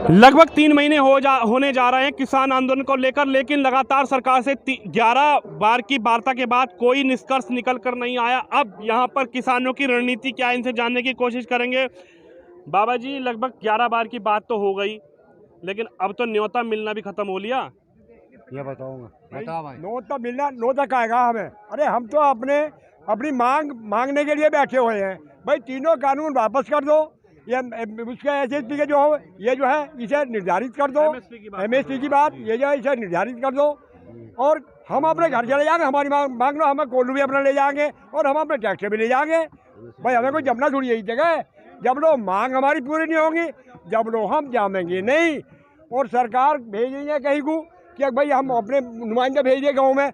लगभग 3 महीने होने जा रहे हैं किसान आंदोलन को लेकर, लेकिन लगातार सरकार से 11 बार की वार्ता के बाद कोई निष्कर्ष निकल कर नहीं आया। अब यहाँ पर किसानों की रणनीति क्या है, इनसे जानने की कोशिश करेंगे। बाबा जी, लगभग 11 बार की बात तो हो गई, लेकिन अब तो न्योता मिलना भी खत्म हो लिया। ये बताऊंगा, बता भाई। न्योता मिलना न्योता आएगा हमें। अरे हम तो अपनी मांगने के लिए बैठे हुए हैं भाई। तीनों कानून वापस कर दो, ये उसका एसएसपी के जो हो ये जो है इसे निर्धारित कर दो। एमएसपी की बात ये जो है इसे निर्धारित कर दो और हम अपने घर चले जाएंगे। हमारी मांग लो, हमें कोल्ड भी अपना ले जाएंगे और हम अपने ट्रैक्टर भी ले जाएंगे। भाई हमें कोई जमना थोड़ी यही जगह है। जब लोग मांग हमारी पूरी नहीं होंगी, जब लोग हम जामेंगे नहीं। और सरकार भेजेंगे कहीं को कि भाई हम अपने नुमाइंदे भेजिए गाँव में,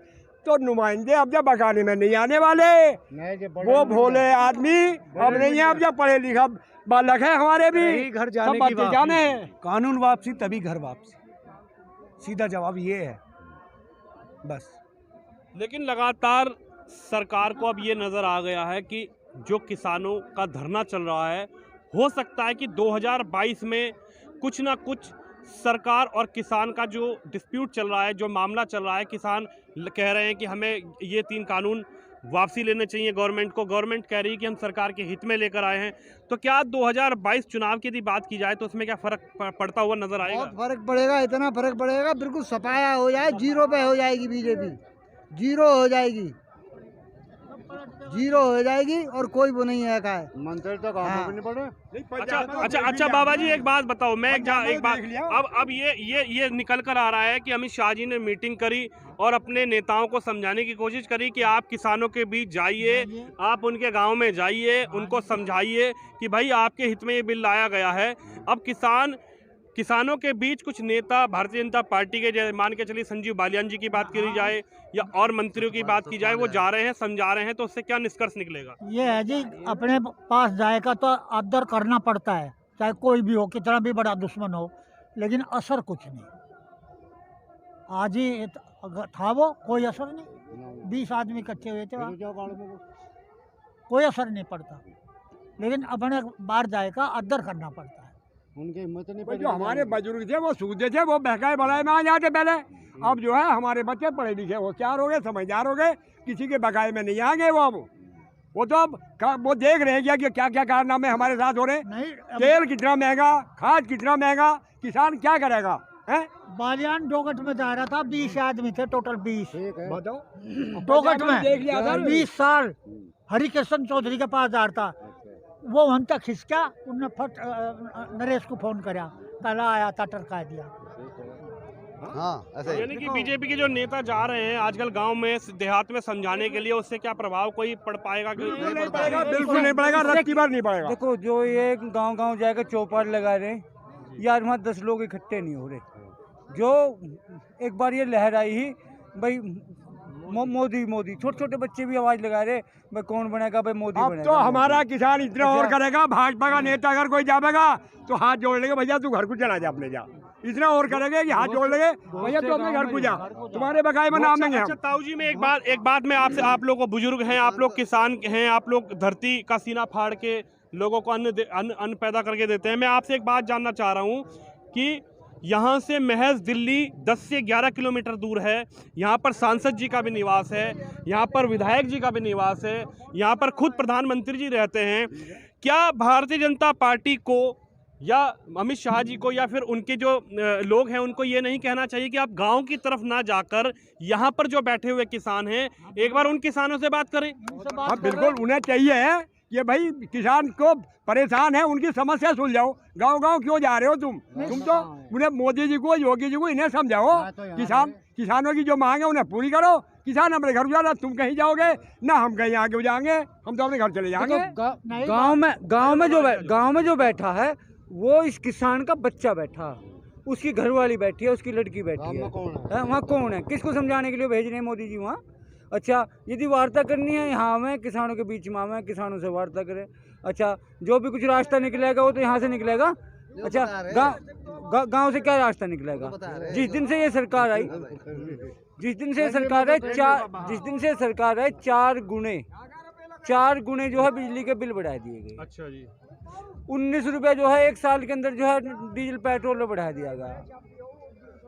तो नुमाइंदे अब जब बगाने में नहीं आने वाले। वो भोले आदमी अब नहीं है, अब जब पढ़े लिखा बालक है हमारे भी घर जाने की जाने। कानून वापसी तभी घर वापसी, सीधा जवाब ये है बस। लेकिन लगातार सरकार को अब ये नज़र आ गया है कि जो किसानों का धरना चल रहा है, हो सकता है कि 2022 में कुछ ना कुछ सरकार और किसान का जो डिस्प्यूट चल रहा है, जो मामला चल रहा है, किसान कह रहे हैं कि हमें ये 3 कानून वापसी लेने चाहिए गवर्नमेंट को। गवर्नमेंट कह रही है कि हम सरकार के हित में लेकर आए हैं। तो क्या 2022 चुनाव की यदि बात की जाए तो उसमें क्या फर्क पड़ता हुआ नजर आएगा? बहुत फर्क पड़ेगा, इतना फर्क पड़ेगा बिल्कुल सफाया हो जाए, जीरो पे हो जाएगी बीजेपी, जीरो हो जाएगी, जीरो हो जाएगी और कोई वो नहीं है का है। मंत्री तक हाँ। नहीं पड़े। अच्छा बाबा जी, एक बात बताओ। मैं एक बात अब ये निकल कर आ रहा है कि अमित शाह जी ने मीटिंग करी और अपने नेताओं को समझाने की कोशिश करी कि आप किसानों के बीच जाइए, आप उनके गांव में जाइए, उनको समझाइए कि भाई आपके हित में ये बिल लाया गया है। अब किसानों के बीच कुछ नेता भारतीय जनता पार्टी के, जैसे मान के चलिए संजीव बालियान जी की बात करी जाए या और मंत्रियों की बात की जाए, वो जा रहे हैं, समझा रहे हैं, तो उससे क्या निष्कर्ष निकलेगा? ये है जी, अपने पास जाएगा तो आदर करना पड़ता है, चाहे कोई भी हो, कितना भी बड़ा दुश्मन हो, लेकिन असर कुछ नहीं। आज ही था वो, कोई असर नहीं। 20 आदमी इकट्ठे हुए थे वहाँ, कोई असर नहीं पड़ता। लेकिन अपने बाहर जाएगा आदर करना पड़ता है। उनकी हिम्मत नहीं भाई पड़ी। जो हमारे बुजुर्ग थे वो सूझे थे, वो बहकाए बढ़ाए में आ जाते पहले। अब जो है हमारे बच्चे पढ़े लिखे होशियार हो गए, समझदार हो गए, किसी के बकाए में नहीं आएंगे। वो तो अब वो देख रहे हैं कि क्या क्या कारनामे हमारे साथ हो रहे हैं। नहीं, तेल कितना महंगा, खाद कितना महंगा, किसान क्या करेगा हैं? बालियान डोगट में जा रहा था, 20 आदमी थे टोटल, 20 बताओ। डोगट में देख लिया सर। 20 साल हरिकृष्ण चौधरी के पास जा रहा था। वो वहाँ तक खिसका, उनने फट नरेश को फोन करा, ताला आया था, टरका दिया। हाँ ऐसे यानी कि बीजेपी के जो नेता जा रहे हैं आजकल गांव में, देहात में समझाने के लिए, उससे क्या प्रभाव कोई पड़ पाएगा? बिल्कुल नहीं पड़ेगा, बिल्कुल नहीं पड़ेगा, रत्ती भर नहीं पड़ेगा। देखो, जो ये गांव जाकर चौपाल लगा रहे यार, वहाँ 10 लोग इकट्ठे नहीं हो रहे। जो एक बार ये लहर आई ही भाई मोदी, छोटे छोटे बच्चे भी आवाज लगा रहे भाई कौन बनेगा, भाई मोदी अब बनेगा। तो हमारा किसान इतना और करेगा, भाजपा का नेता अगर कोई जाएगा तो हाथ जोड़ लेंगे, भैया तू घर को चला जा, अपने जा। इतना और करेंगे कि हाथ जोड़ लेंगे, भैया तू अपने घर को जा, तुम्हारे बकाए में नाम देंगे। अच्छा ताऊ जी, मैं एक बात मैं आपसे, आप लोग बुजुर्ग हैं, आप लोग किसान हैं, आप लोग धरती का सीना फाड़ के लोगों को अन्न पैदा करके देते हैं। मैं आपसे एक बात जानना चाह रहा हूँ कि यहाँ से महज दिल्ली 10 से 11 किलोमीटर दूर है। यहाँ पर सांसद जी का भी निवास है, यहाँ पर विधायक जी का भी निवास है, यहाँ पर खुद प्रधानमंत्री जी रहते हैं। क्या भारतीय जनता पार्टी को या अमित शाह जी को या फिर उनके जो लोग हैं उनको ये नहीं कहना चाहिए कि आप गांव की तरफ ना जाकर यहाँ पर जो बैठे हुए किसान हैं, एक बार उन किसानों से बात करें? हाँ बिल्कुल, उन्हें चाहिए कि भाई किसान को परेशान है, उनकी समस्या सुलझाओ। गांव क्यों जा रहे हो तुम तो उन्हें, मोदी जी को, योगी जी को, इन्हें समझाओ। किसानों की जो मांग है उन्हें पूरी करो। किसान अपने घर जा रहा, तुम कहीं जाओगे ना, हम कहीं आगे जाएंगे, हम तो अपने घर चले जाएंगे। गांव में जो बैठा है वो इस किसान का बच्चा बैठा, उसकी घरवाली बैठी है, उसकी लड़की बैठी है। वहाँ कौन है? किसको समझाने के लिए भेज रहे हैं मोदी जी वहाँ? अच्छा, यदि वार्ता करनी है यहाँ में किसानों के बीच में, हमें किसानों से वार्ता करें। अच्छा, जो भी कुछ रास्ता निकलेगा वो तो यहाँ से निकलेगा। अच्छा, गांव से क्या रास्ता निकलेगा? जिस दिन से ये सरकार आई, जिस दिन से सरकार है 4 गुने 4 गुने जो है बिजली के बिल बढ़ा दिए गए। अच्छा जी। 19 रुपये जो है 1 साल के अंदर जो है डीजल पेट्रोल में बढ़ा दिया गया।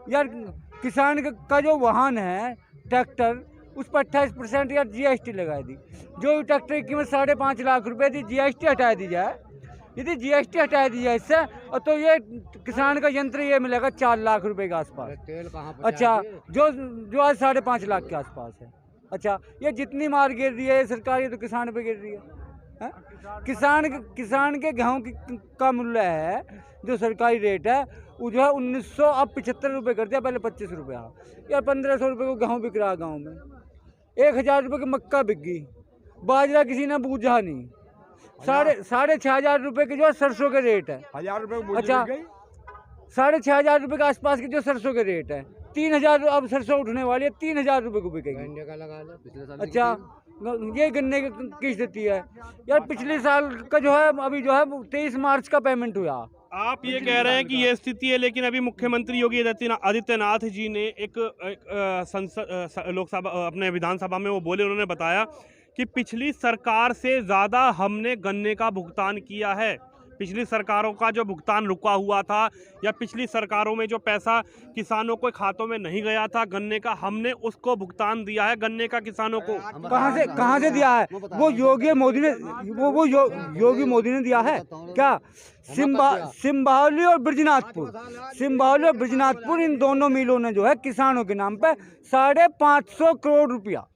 यार किसान का जो वाहन है ट्रैक्टर, उस पर 28% यार GST लगा दी। जो ट्रैक्टर की कीमत 5.5 लाख रुपए थी, GST हटा दी जाए, यदि GST हटा दी जाए इससे, तो ये किसान का यंत्र ये मिलेगा 4 लाख रुपए के आसपास। अच्छा, जो आज 5.5 लाख के आसपास है। अच्छा, ये जितनी मार गिर रही है सरकार, ये तो किसान पे गिर रही है। किसान के गेहूँ का मूल्य है जो सरकारी रेट है वो जो है 1900 अब 75 रुपये कर दिया, पहले 25 रुपये। यार 1500 रुपये को गेहूँ बिक रहा गाँव में, 1000 रुपये की मक्का बिक गई, बाजरा किसी ने बूझा नहीं। 6,500 रुपये के जो सरसों के रेट है। 1000 रुपये। अच्छा, 6,500 रुपये के आसपास के जो सरसों के रेट है, 3000 अब सरसों उठने वाली है, 3000 रुपये को बिकेगी। अच्छा, ये गन्ने की किस्त देती है। यार पिछले साल का जो है अभी जो है 23 मार्च का पेमेंट हुआ। आप ये कह रहे हैं कि ये स्थिति है, लेकिन अभी मुख्यमंत्री योगी आदित्यनाथ जी ने एक लोकसभा अपने विधानसभा में वो बोले, उन्होंने बताया कि पिछली सरकार से ज़्यादा हमने गन्ने का भुगतान किया है। पिछली सरकारों का जो भुगतान रुका हुआ था या पिछली सरकारों में जो पैसा किसानों के खातों में नहीं गया था गन्ने का, हमने उसको भुगतान दिया है गन्ने का किसानों को। कहाँ से दिया है? वो योगी मोदी ने योगी मोदी ने दिया है क्या? सिंबावली और ब्रजनाथपुर इन दोनों मिलों ने जो है किसानों के नाम पे 550 करोड़ रुपया,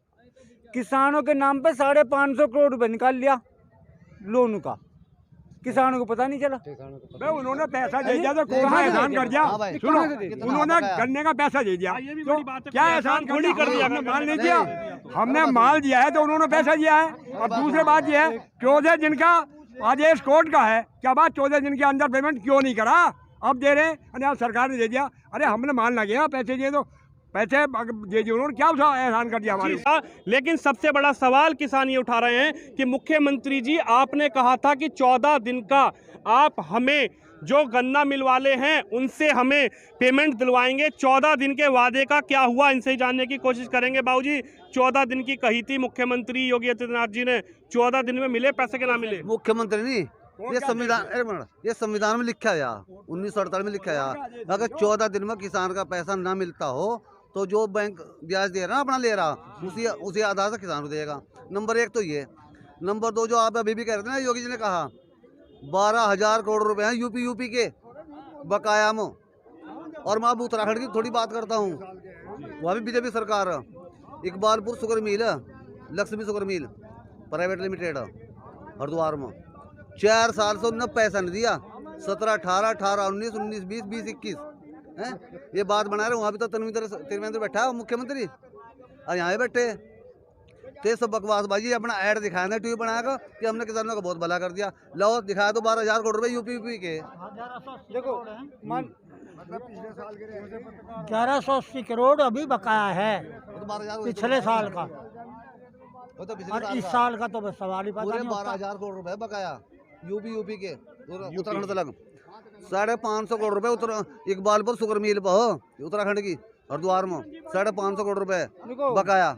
किसानों के नाम पे 550 करोड़ रुपए निकाल लिया लोन का। किसानों को पता नहीं चला। उन्होंने पैसा दे दिया तो कौन सा एहसान कर दिया? सुनो, उन्होंने गन्ने का पैसा दे दिया तो क्या एहसान थोड़ी कर दिया? हमने माल नहीं दिया, हमने माल दिया है तो उन्होंने पैसा दिया है। और दूसरी बात यह है 14 दिन का आदेश कोर्ट का है, क्या बात 14 दिन के अंदर पेमेंट क्यों नहीं करा? अब दे रहे हैं, सरकार ने दे दिया। अरे हमने माल लगे ना, पैसे दिए तो पैसे दे दिए, उन्होंने क्या एहसान कर दिया हमारे। लेकिन सबसे बड़ा सवाल किसान ये उठा रहे हैं कि मुख्यमंत्री जी, आपने कहा था कि 14 दिन का आप हमें जो गन्ना मिल वाले हैं उनसे हमें पेमेंट दिलवाएंगे। 14 दिन के वादे का क्या हुआ, इनसे ही जानने की कोशिश करेंगे। बाबूजी, 14 दिन की कही थी मुख्यमंत्री योगी आदित्यनाथ जी ने, 14 दिन में मिले पैसे के ना मिले? मुख्यमंत्री नहीं, ये संविधान, एक मिनट, ये संविधान में लिखा है यार, 1948 में लिखा है यार, अगर 14 दिन में किसान का पैसा ना मिलता हो तो जो बैंक ब्याज दे रहा अपना ले रहा उसी आधार से किसान को देगा। नंबर 1 तो ये। नंबर 2, जो आप अभी भी कह रहे थे ना, योगी जी ने कहा 12,000 करोड़ रुपए हैं यूपी के बकाया में। और मैं अब उत्तराखंड की थोड़ी बात करता हूँ, वहाँ भी बीजेपी सरकार, Iqbalpur sugar mill, Lakshmi sugar mill private limited Haridwar में 4 साल से उन्होंने पैसा नहीं दिया। 17, 18, 19, 20, 21 हैं ये बात बना रहे। वहाँ भी तो त्रिवेंद्र बैठा है मुख्यमंत्री, और यहाँ बैठे ते सब बकवासबाजी। अपना ऐड दिखाया ना टीवी बनाएगा कि हमने किसानों का बहुत भला कर दिया। लो दिखाया तो 12,000 करोड़ रुपए यूपी के। देखो 1180 करोड़ अभी बकाया है पिछले साल का, और इस साल का तो सवाल ही पता नहीं। 12,000 करोड़ रुपए बकाया यूपी के उत्तराखंड से लग 550 करोड़ रुपए इकबालपुर शुगर मिल पर उत्तराखंड की हरिद्वार में 550 करोड़ रुपए बकाया।